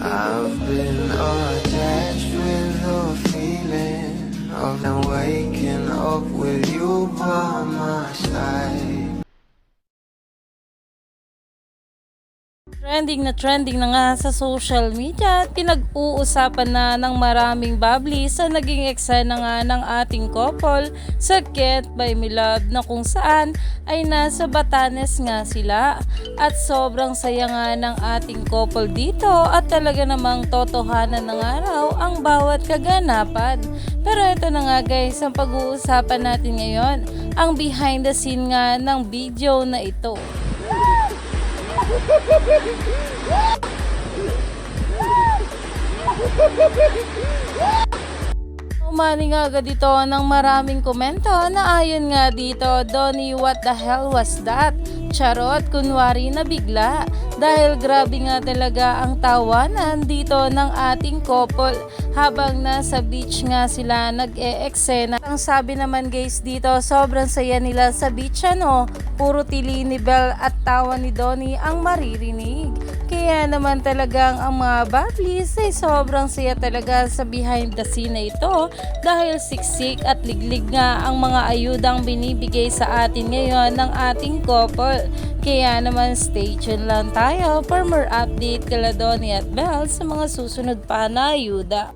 I've been attached with the feeling of now waking up with you by my side. Trending na nga sa social media at pinag-uusapan na ng maraming bubbly sa naging eksena nga ng ating couple sa Can't Buy Me Love na kung saan ay nasa Batanes nga sila at sobrang saya nga ng ating couple dito at talaga namang totohanan na nga raw ang bawat kaganapan. Pero ito na nga guys, ang pag-uusapan natin ngayon, ang behind the scene nga ng video na ito. Umani nga agad dito ng maraming komento na ayon nga dito, Donnie, what the hell was that? Charot, kunwari na bigla. Dahil grabe nga talaga ang tawanan dito ng ating couple habang nasa beach nga sila nag-e-eksena. Ang sabi naman guys dito, sobrang saya nila sa beach ano, puro tili ni Belle at tawa ni Donnie ang maririnig. Kaya naman talagang ang mga bubblies ay sobrang saya talaga sa behind the scene na ito dahil siksik at liglig nga ang mga ayudang binibigay sa atin ngayon ng ating couple. Kaya naman stay tuned lang tayo for more update kala Donnie at Belle sa mga susunod pa na ayuda.